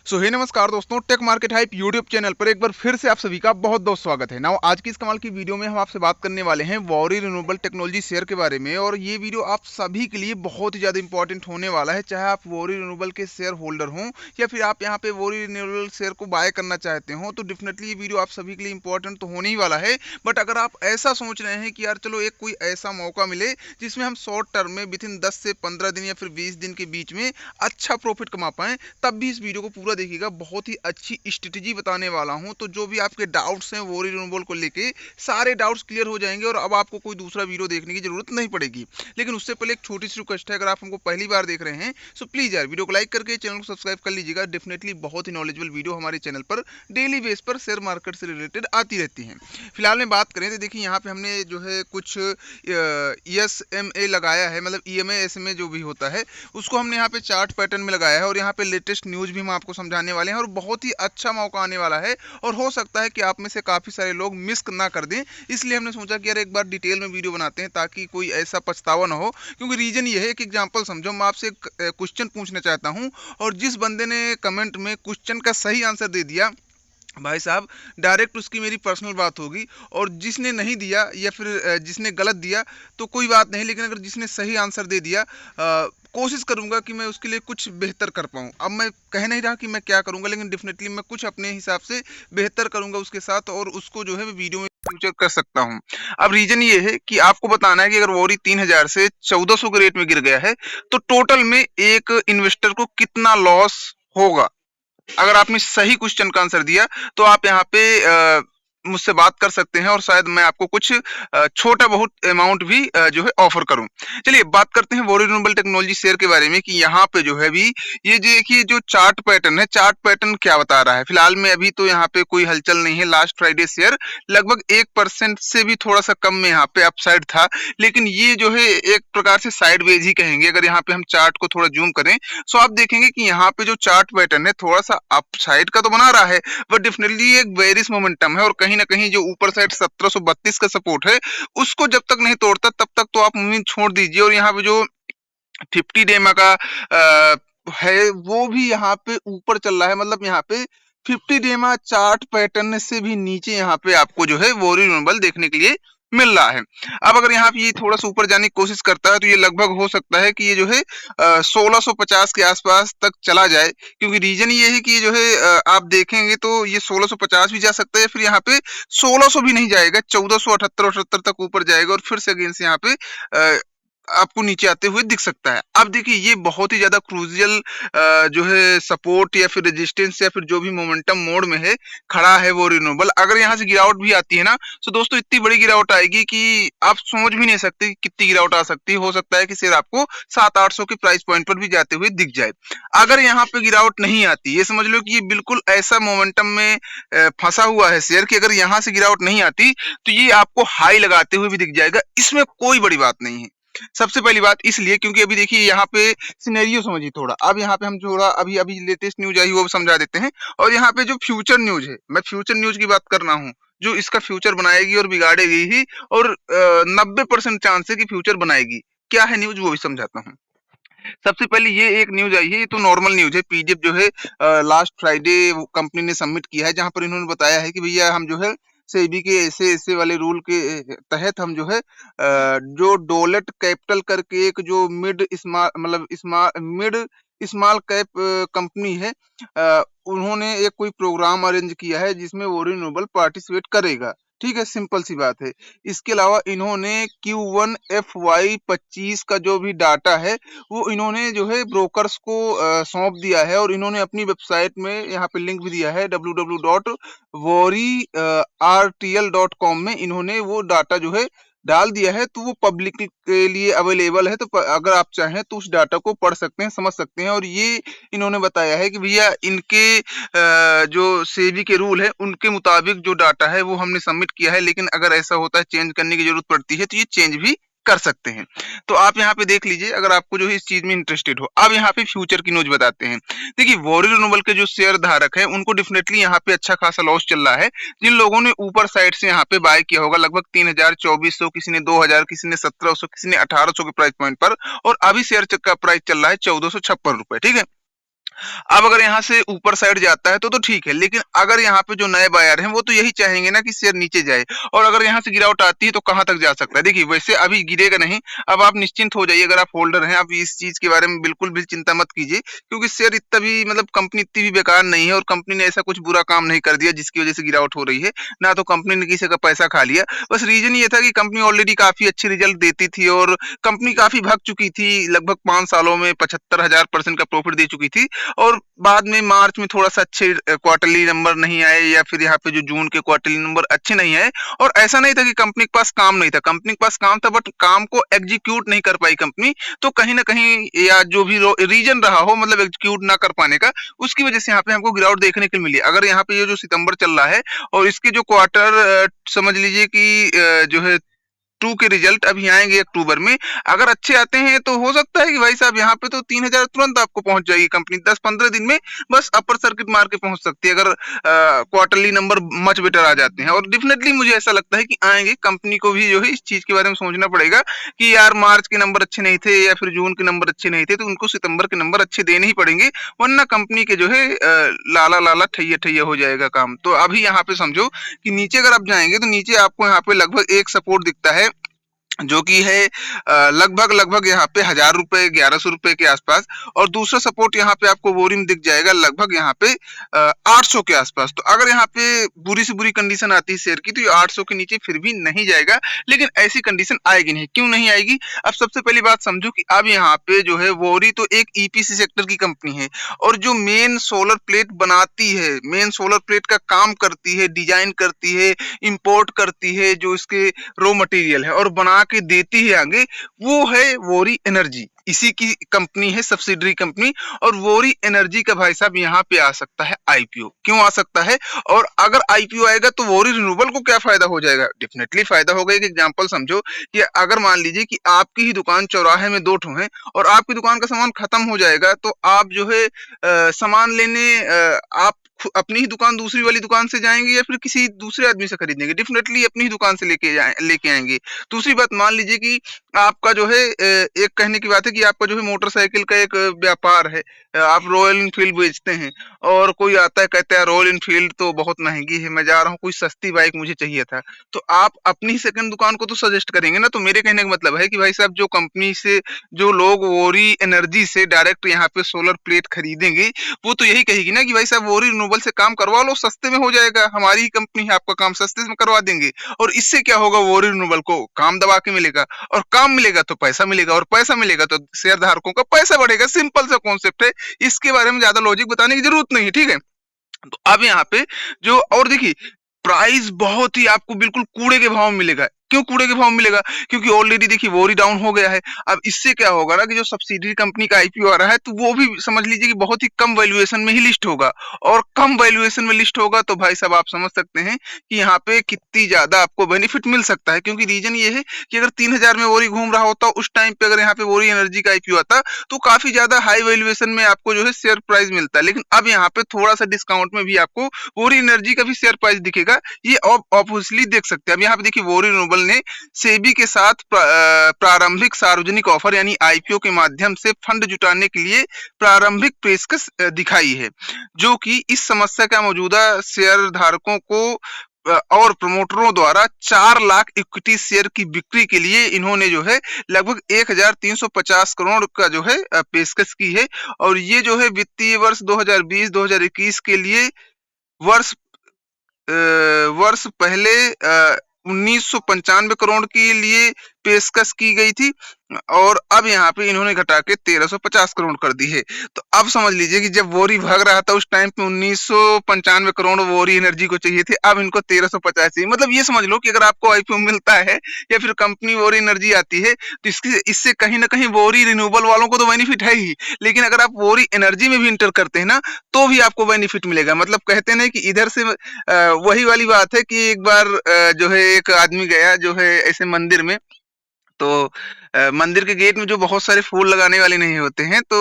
हे नमस्कार दोस्तों, tech market hype YouTube channel पर एक बार फिर से आप सभी का बहुत बहुत स्वागत है। नाउ आज की इस कमाल की वीडियो में हम आपसे बात करने वाले हैं वॉरी रिन्यूएबल टेक्नोलॉजी शेयर के बारे में। और ये वीडियो आप सभी के लिए बहुत ही ज़्यादा इंपॉर्टेंट होने वाला है, चाहे आप वॉरी रिन्यूएबल के शेयर होल्डर हों या फिर आप यहाँ पे वॉरी रिन्यूएबल शेयर को बाय करना चाहते हो। तो डेफिनेटली ये वीडियो आप सभी के लिए इंपॉर्टेंट तो होने ही वाला है। बट अगर आप ऐसा सोच रहे हैं कि यार चलो एक कोई ऐसा मौका मिले जिसमें हम शॉर्ट टर्म में विद इन 10 से 15 दिन या फिर 20 दिन के बीच में अच्छा प्रॉफिट कमा पाएं, तब भी इस वीडियो को पूरा देखिएगा। बहुत ही अच्छी स्ट्रेटेजी बताने वाला हूं, तो जो भी आपके डाउट्स हैं वॉरी रिन्यूएबल को लेके, सारे डाउट्स क्लियर हो जाएंगे और अब आपको कोई दूसरा वीडियो देखने की जरूरत नहीं पड़ेगी। लेकिन उससे पहले एक छोटी सी रिक्वेस्ट है, अगर आप हमको पहली बार देख रहे हैं सो प्लीज यार वीडियो को लाइक करके चैनल को सब्सक्राइब कर लीजिएगा। डेफिनेटली बहुत ही नॉलेजेबल वीडियो हमारे चैनल पर डेली बेस पर शेयर मार्केट से रिलेटेड आती रहती हैं। फिलहाल में बात करें तो देखिए यहाँ पे हमने जो है कुछ ESMA लगाया है, मतलब EMA SMA जो भी होता है उसको हमने यहाँ पे चार्ट पैटर्न में लगाया है। और यहाँ पे लेटेस्ट न्यूज़ भी हम आपको समझाने वाले हैं और बहुत ही अच्छा मौका आने वाला है। और हो सकता है कि आप में से काफ़ी सारे लोग मिस ना कर दें, इसलिए हमने सोचा कि यार एक बार डिटेल में वीडियो बनाते हैं ताकि कोई ऐसा पछतावा ना हो। क्योंकि रीजन ये है कि एग्जांपल समझो, मैं आपसे एक क्वेश्चन पूछना चाहता हूँ और जिस बंदे ने कमेंट में क्वेश्चन का सही आंसर दे दिया, भाई साहब डायरेक्ट उसकी मेरी पर्सनल बात होगी। और जिसने नहीं दिया या फिर जिसने गलत दिया तो कोई बात नहीं, लेकिन अगर जिसने सही आंसर दे दिया, कोशिश करूंगा कि मैं उसके लिए कुछ बेहतर कर पाऊँ। अब मैं कह नहीं रहा कि मैं क्या करूंगा, लेकिन डेफिनेटली मैं कुछ अपने हिसाब से बेहतर करूंगा उसके साथ, और उसको जो है वीडियो में फ्यूचर कर सकता हूँ। अब रीजन ये है कि आपको बताना है कि अगर वोरी 3000 से 1400 के रेट में गिर गया है तो टोटल में एक इन्वेस्टर को कितना लॉस होगा। अगर आपने सही क्वेश्चन का आंसर दिया तो आप यहाँ पे मुझसे बात कर सकते हैं और शायद मैं आपको कुछ छोटा बहुत अमाउंट भी जो है ऑफर करूं। चलिए बात करते हैं वॉरी रिन्यूएबल टेक्नोलॉजी शेयर के बारे में कि यहाँ पे जो है भी ये देखिए जो चार्ट पैटर्न है, चार्ट पैटर्न क्या बता रहा है। फिलहाल में अभी तो यहाँ पे कोई हलचल नहीं है। लास्ट फ्राइडे शेयर लगभग 1% से भी थोड़ा सा कम में यहाँ पे अपसाइड था, लेकिन ये जो है एक प्रकार से साइडवेज ही कहेंगे। अगर यहाँ पे हम चार्ट को थोड़ा जूम करें सो आप देखेंगे कि यहाँ पे जो चार्ट पैटर्न है थोड़ा सा अपसाइड का तो बना रहा है, बट डेफिनेटली एक बेरिश मोमेंटम है। और कहीं ना कहीं जो ऊपर साइड 1732 का सपोर्ट है उसको जब तक नहीं तोड़ता तब तक तो आप उम्मीद छोड़ दीजिए। और यहाँ पे जो 50 डेमा का है वो भी यहाँ पे ऊपर चल रहा है, मतलब यहाँ पे 50 डेमा चार्ट पैटर्न से भी नीचे यहाँ पे आपको जो है वॉरी रिन्यूएबल देखने के लिए मिल रहा है। अब अगर यहाँ पे ये थोड़ा सा ऊपर जाने की कोशिश करता है तो ये लगभग हो सकता है कि ये जो है 1650 के आसपास तक चला जाए। क्योंकि रीजन ये है कि ये जो है आप देखेंगे तो ये 1650 भी जा सकता है, फिर यहाँ पे 1600 भी नहीं जाएगा, 1478 तक ऊपर जाएगा और फिर से अगेन से यहाँ पे आपको नीचे आते हुए दिख सकता है। अब देखिए ये बहुत ही ज्यादा क्रूशियल जो है सपोर्ट या फिर रेजिस्टेंस या फिर जो भी मोमेंटम मोड में है खड़ा है वो रिन्यूएबल। अगर यहाँ से गिरावट भी आती है ना तो दोस्तों इतनी बड़ी गिरावट आएगी कि आप सोच भी नहीं सकते कि कितनी गिरावट आ सकती है। हो सकता है कि शेयर आपको 700-800 के प्राइस पॉइंट पर भी जाते हुए दिख जाए। अगर यहाँ पे गिरावट नहीं आती, ये समझ लो कि ये बिल्कुल ऐसा मोमेंटम में फंसा हुआ है शेयर कि अगर यहाँ से गिरावट नहीं आती तो ये आपको हाई लगाते हुए भी दिख जाएगा। इसमें कोई बड़ी बात नहीं है। सबसे पहली बात इसलिए क्योंकि अभी देखिए यहाँ पे सिनेरियो समझिए थोड़ा। अब यहाँ पे हम थोड़ा अभी अभी लेटेस्ट न्यूज आई वो समझा देते हैं। और यहाँ पे जो फ्यूचर न्यूज है, मैं फ्यूचर न्यूज की बात कर रहा हूँ, जो इसका फ्यूचर बनाएगी और बिगाड़ेगी ही, और 90% चांस है कि फ्यूचर बनाएगी। क्या है न्यूज वो भी समझाता हूँ। सबसे पहले ये एक न्यूज आई है, ये तो नॉर्मल न्यूज है। पीडीएफ जो है लास्ट फ्राइडे कंपनी ने सबमिट किया है, जहां पर इन्होंने बताया है कि भैया हम जो है सेबी के ऐसे ऐसे वाले रूल के तहत हम जो है जो डोलेट कैपिटल करके एक जो मिड स्मॉल मतलब मिड स्मॉल कैप कंपनी है, उन्होंने एक कोई प्रोग्राम अरेंज किया है जिसमें वो रिन्यूएबल पार्टिसिपेट करेगा। ठीक है, सिंपल सी बात है। इसके अलावा इन्होंने Q1 FY25 का जो भी डाटा है वो इन्होंने जो है ब्रोकर्स को सौंप दिया है। और इन्होंने अपनी वेबसाइट में यहाँ पे लिंक भी दिया है www.worrtl.com में इन्होंने वो डाटा जो है डाल दिया है। तो वो पब्लिक के लिए अवेलेबल है, तो अगर आप चाहें तो उस डाटा को पढ़ सकते हैं, समझ सकते हैं। और ये इन्होंने बताया है कि भैया इनके जो सेबी के रूल है उनके मुताबिक जो डाटा है वो हमने सबमिट किया है, लेकिन अगर ऐसा होता है चेंज करने की जरूरत पड़ती है तो ये चेंज भी कर सकते हैं। तो आप यहाँ पे देख लीजिए अगर आपको जो है इस चीज में इंटरेस्टेड हो। अब यहाँ पे फ्यूचर की न्यूज बताते हैं। देखिए वॉरी रिन्यूएबल के जो शेयर धारक है उनको डेफिनेटली यहाँ पे अच्छा खासा लॉस चल रहा है। जिन लोगों ने ऊपर साइड से यहाँ पे बाय किया होगा लगभग 3000, 2400, किसी ने 2000, किसी ने 1700, किसी ने 1800 के प्राइस पॉइंट पर, और अभी शेयर का प्राइस चल रहा है 1456 रुपए। ठीक है, अब अगर यहाँ से ऊपर साइड जाता है तो ठीक है, लेकिन अगर यहाँ पे जो नए बायर हैं वो तो यही चाहेंगे ना कि शेयर नीचे जाए, और अगर यहाँ से गिरावट आती है तो कहाँ तक जा सकता है। देखिए वैसे अभी गिरेगा नहीं, अब आप निश्चिंत हो जाइए, अगर आप होल्डर हैं आप इस चीज के बारे में बिल्कुल भी चिंता मत कीजिए, क्योंकि शेयर इतना भी मतलब कंपनी इतनी भी बेकार नहीं है, और कंपनी ने ऐसा कुछ बुरा काम नहीं कर दिया जिसकी वजह से गिरावट हो रही है, ना तो कंपनी ने किसी का पैसा खा लिया। बस रीजन ये था कि कंपनी ऑलरेडी काफी अच्छे रिजल्ट देती थी, और कंपनी काफी भाग चुकी थी, लगभग 5 सालों में 75,000% का प्रॉफिट दे चुकी थी, और बाद में मार्च में थोड़ा-सा अच्छे क्वार्टरली नंबर नहीं आए, या फिर यहाँ पे जो जून के क्वार्टरली नंबर अच्छे नहीं आए, और ऐसा नहीं था कि कंपनी के पास काम नहीं था, कंपनी के पास काम था, बट काम को एग्जीक्यूट नहीं कर पाई कंपनी। तो कहीं न कहीं या जो भी रीज़न रहा हो, मतलब एग्जीक्यूट ना कर पाने का, उसकी वजह से यहाँ पे हमको गिरावट देखने को मिली। अगर यहाँ पे ये जो सितंबर चल रहा है और इसके जो क्वार्टर समझ लीजिए कि जो है 2 के रिजल्ट अभी आएँगे अक्टूबर में, अगर अच्छे आते हैं तो हो सकता है कि भाई साहब यहाँ पे तो 3,000 तुरंत आपको पहुँच जाएगी कंपनी, 10-15 दिन में बस अपर सर्किट मार के पहुँच सकती है, अगर क्वार्टरली नंबर मच बेटर आ जाते हैं, और डेफिनिटली मुझे ऐसा लगता है कि आएँगे। कंपनी को भी जो है इस चीज़ के बारे में सोचना पड़ेगा कि यार मार्च के नंबर अच्छे नहीं थे या फिर जून के नंबर अच्छे नहीं थे, तो उनको सितंबर के नंबर अच्छे देने ही पड़ेंगे, वरना कंपनी के जो है लाला-लाला ठैया-ठैया हो जाएगा काम। तो अभी यहाँ पे समझो कि नीचे अगर आप जाएँगे तो नीचे आपको यहाँ पे लगभग एक सपोर्ट दिखता है, जो कि है लगभग यहाँ पे ₹1000 ₹1100 के आसपास, और दूसरा सपोर्ट यहाँ पे आपको बोरी में दिख जाएगा लगभग यहाँ पे 800 के आसपास। तो अगर यहाँ पे बुरी से बुरी कंडीशन आती है शेयर की, तो ये 800 के नीचे फिर भी नहीं जाएगा, लेकिन ऐसी कंडीशन आएगी नहीं। क्यों नहीं आएगी? अब सबसे पहली बात समझो कि अब यहाँ पे जो है बोरी तो एक ईपीसी सेक्टर की कंपनी है, और जो मेन सोलर प्लेट बनाती है, मेन सोलर प्लेट का काम करती है, डिजाइन करती है, इंपोर्ट करती है, जो इसके रॉ मटेरियल है और बना के देती है आगे, वो है वोरी एनर्जी। इसी की कंपनी है, सब्सिडरी कंपनी, और वोरी एनर्जी का भाई साहब यहाँ पे आ सकता है आईपीओ। क्यों आ सकता है? और अगर आईपीओ आएगा तो वोरी रिन्यूएबल को क्या फायदा हो जाएगा? डेफिनेटली फायदा होगा। एक एग्जांपल समझो कि अगर मान लीजिए कि आपकी ही दुकान चौराहे में 2 ठो हैं, और आपकी दुकान का सामान खत्म हो जाएगा, तो आप जो है सामान लेने आप अपनी ही दुकान दूसरी वाली दुकान से जाएंगे या फिर किसी दूसरे आदमी से खरीदेंगे? डेफिनेटली अपनी ही दुकान से लेके आएंगे। दूसरी बात, मान लीजिए कि आपका जो है एक कहने की बात है कि आपका जो है मोटरसाइकिल का एक व्यापार है, आप रॉयल इनफील्ड बेचते हैं, और कोई आता है कहता है रॉयल इनफील्ड तो बहुत महंगी है, मैं जा रहा हूँ, कोई सस्ती बाइक मुझे चाहिए था, तो आप अपनी ही सेकंड दुकान को तो सजेस्ट करेंगे ना। तो मेरे कहने का मतलब है कि भाई साहब, जो कंपनी से जो लोग वोरी एनर्जी से डायरेक्ट यहाँ पे सोलर प्लेट खरीदेंगे, वो तो यही कहेगी ना कि भाई साहब वोरी रिन्यूएबल से काम करवा लो, सस्ते में हो जाएगा, हमारी ही कंपनी है, आपका काम सस्ते में करवा देंगे। और इससे क्या होगा, वोरी रिन्यूएबल को काम दबा के मिलेगा, और काम मिलेगा तो पैसा मिलेगा, और पैसा मिलेगा तो शेयर धारकों का पैसा बढ़ेगा। सिंपल सा कॉन्सेप्ट है, इसके बारे में ज्यादा लॉजिक बताने की जरूरत नहीं है, ठीक है। तो अब यहाँ पे जो, और देखिए प्राइस बहुत ही आपको बिल्कुल कूड़े के भाव में मिलेगा। क्यों कूड़े के भाव में मिलेगा? क्योंकि ऑलरेडी देखिए वोरी डाउन हो गया है। अब इससे क्या होगा ना कि जो सब्सिडरी कंपनी का आईपीओ आ रहा है, तो वो भी समझ लीजिए कि बहुत ही कम वैल्यूएशन में ही लिस्ट होगा, और कम वैल्यूएशन में लिस्ट होगा तो भाई साहब आप समझ सकते हैं कि यहाँ पे कितनी ज्यादा आपको बेनिफिट मिल सकता है। क्योंकि रीजन ये है कि अगर 3,000 में वोरी घूम रहा होता उस टाइम पे, अगर यहाँ पे वोरी एनर्जी का आईपीओ आता, तो काफी ज्यादा हाई वैल्यूएशन में आपको जो है शेयर प्राइस मिलता है। लेकिन अब यहाँ पे थोड़ा सा डिस्काउंट में भी आपको वोरी एनर्जी का भी शेयर प्राइस दिखेगा, ये आप ऑब्वियसली देख सकते हैं। अब यहाँ पे देखिए वोरी रिन्यूएबल ने सेबी के साथ प्रारंभिक सार्वजनिक ऑफर यानी आईपीओ के माध्यम से फंड जुटाने के लिए प्रारंभिक पेशकश दिखाई है, जो कि इस समस्या का मौजूदा शेयर धारकों को और प्रमोटरों द्वारा 4 लाख इक्विटी शेयर की बिक्री के लिए इन्होंने जो है लगभग 1,350 करोड़ का जो है पेशकश की है। और ये जो है वित्तीय वर्ष 2020-2021 के लिए वर्ष वर्ष पहले 1995 करोड़ के लिए पेशकश की गई थी, और अब यहाँ पे इन्होंने घटा के 1350 करोड़ कर दी है। तो अब समझ लीजिए कि जब वोरी भाग रहा था उस टाइम पे 1995 करोड़ वोरी एनर्जी को चाहिए थे, अब इनको 1350 चाहिए। मतलब ये समझ लो कि अगर आपको आईपीओ मिलता है या फिर कंपनी वोरी एनर्जी आती है, तो इससे कहीं ना कहीं वोरी रिन्यूएबल वालों को तो बेनिफिट है ही, लेकिन अगर आप वोरी एनर्जी में भी इंटर करते हैं ना, तो भी आपको बेनिफिट मिलेगा। मतलब कहते हैं कि इधर से वही वाली बात है कि एक बार जो है एक आदमी गया जो है ऐसे मंदिर में, तो मंदिर के गेट में जो बहुत सारे फूल लगाने वाले नहीं होते हैं, तो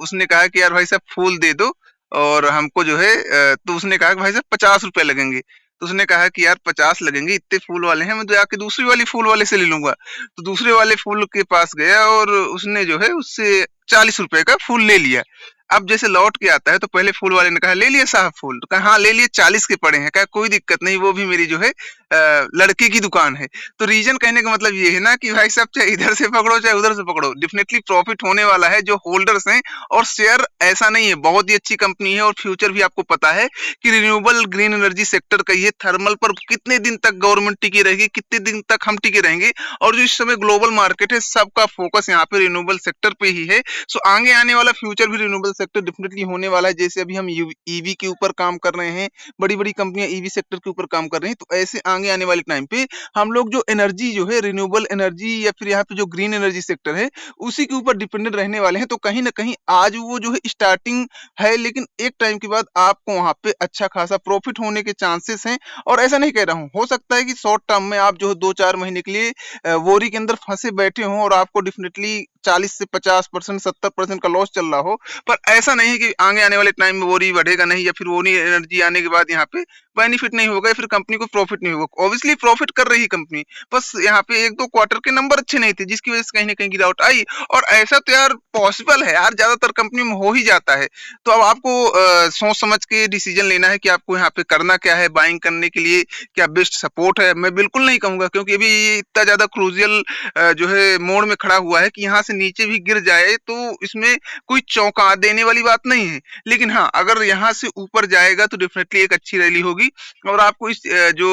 उसने कहा कि यार भाई साहब फूल दे दो, और हमको जो है तो उसने कहा कि भाई साहब 50 रुपए लगेंगे। तो उसने कहा कि यार 50 लगेंगे, इतने फूल वाले हैं, मैं तो जाके दूसरी वाली फूल वाले से ले लूंगा। तो दूसरे वाले फूल के पास गया और उसने जो है उससे 40 रुपए का फूल ले लिया। अब जैसे लौट के आता है तो पहले फूल वाले ने कहा ले लिए साहब फूल, तो कहा हाँ ले लिए, 40 के पड़े हैं। कहा कोई दिक्कत नहीं, वो भी मेरी जो है लड़के की दुकान है। तो रीजन कहने का मतलब ये है ना कि भाई साहब चाहे इधर से पकड़ो चाहे उधर से पकड़ो, डेफिनेटली प्रॉफिट होने वाला है जो होल्डर्स हैं। और शेयर ऐसा नहीं है, बहुत ही अच्छी कंपनी है और फ्यूचर भी आपको पता है कि रिन्यूएबल ग्रीन एनर्जी सेक्टर का ये थर्मल पर कितने दिन तक गवर्नमेंट टिकी रहेगी, कितने दिन तक हम टिके रहेंगे। और जो इस समय ग्लोबल मार्केट है सबका फोकस यहाँ पे रिन्यूएबल सेक्टर पे ही है। सो आगे आने वाला फ्यूचर भी रिन्यूएबल सेक्टर डेफिनेटली होने वाला है। जैसे अभी हम ईवी के ऊपर काम कर रहे हैं, बड़ी-बड़ी कंपनियां ईवी सेक्टर के ऊपर काम कर रही हैं, तो ऐसे आगे आने वाले टाइम पे हम लोग जो एनर्जी जो है रिन्यूएबल एनर्जी या फिर यहाँ पे जो ग्रीन एनर्जी सेक्टर है, उसी के ऊपर डिपेंडेंट रहने वाले हैं। तो कहीं न कहीं आज वो जो है स्टार्टिंग है, लेकिन एक टाइम के बाद आपको वहाँ पे अच्छा खासा प्रॉफिट होने के चांसेस हैं। और ऐसा नहीं कह रहा हूँ, हो सकता है कि शॉर्ट टर्म में आप जो है 2-4 महीने के लिए वोरी के अंदर फँसे बैठे हों और आपको डेफिनिटली 40 से 50% 70% का लॉस चल रहा हो। पर ऐसा नहीं है कि आगे आने वाले टाइम में वोरी बढ़ेगा नहीं या फिर वोरी एनर्जी आने के बाद यहाँ पे बेनिफिट नहीं होगा या फिर कंपनी को प्रॉफिट नहीं होगा। ऑब्वियसली प्रॉफिट कर रही है कंपनी, बस यहाँ पे 1-2 क्वार्टर के नंबर अच्छे नहीं थे जिसकी वजह से कहीं न कहीं गिरावट आई। और ऐसा तो यार पॉसिबल है यार, ज़्यादातर कंपनी में हो ही जाता है। तो अब आपको सोच समझ के डिसीजन लेना है कि आपको यहाँ पे करना क्या है, बाइंग करने के लिए क्या बेस्ट सपोर्ट है। मैं बिल्कुल नहीं कहूँगा क्योंकि अभी ये इतना ज़्यादा क्रूशियल जो है मोड़ में खड़ा हुआ है कि यहाँ से नीचे भी गिर जाए तो इसमें कोई चौंका देने वाली बात नहीं है। लेकिन हाँ, अगर यहाँ से ऊपर जाएगा तो डेफिनिटली एक अच्छी रैली होगी। और आपको इस जो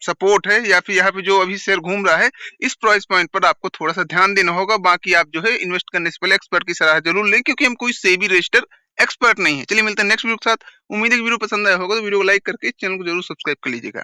सपोर्ट है या फिर यहाँ पे जो अभी शेयर घूम रहा है, इस प्राइस पॉइंट पर आपको थोड़ा-सा ध्यान देना होगा। बाकी आप जो है इन्वेस्ट करने से पहले एक्सपर्ट की सलाह ज़रूर लें क्योंकि हम कोई सेबी रजिस्टर्ड एक्सपर्ट नहीं है। चलिए मिलते हैं नेक्स्ट वीडियो के साथ। उम्मीद है कि वीडियो पसंद आया होगा तो वीडियो को लाइक करके चैनल को ज़रूर सब्सक्राइब कर लीजिएगा।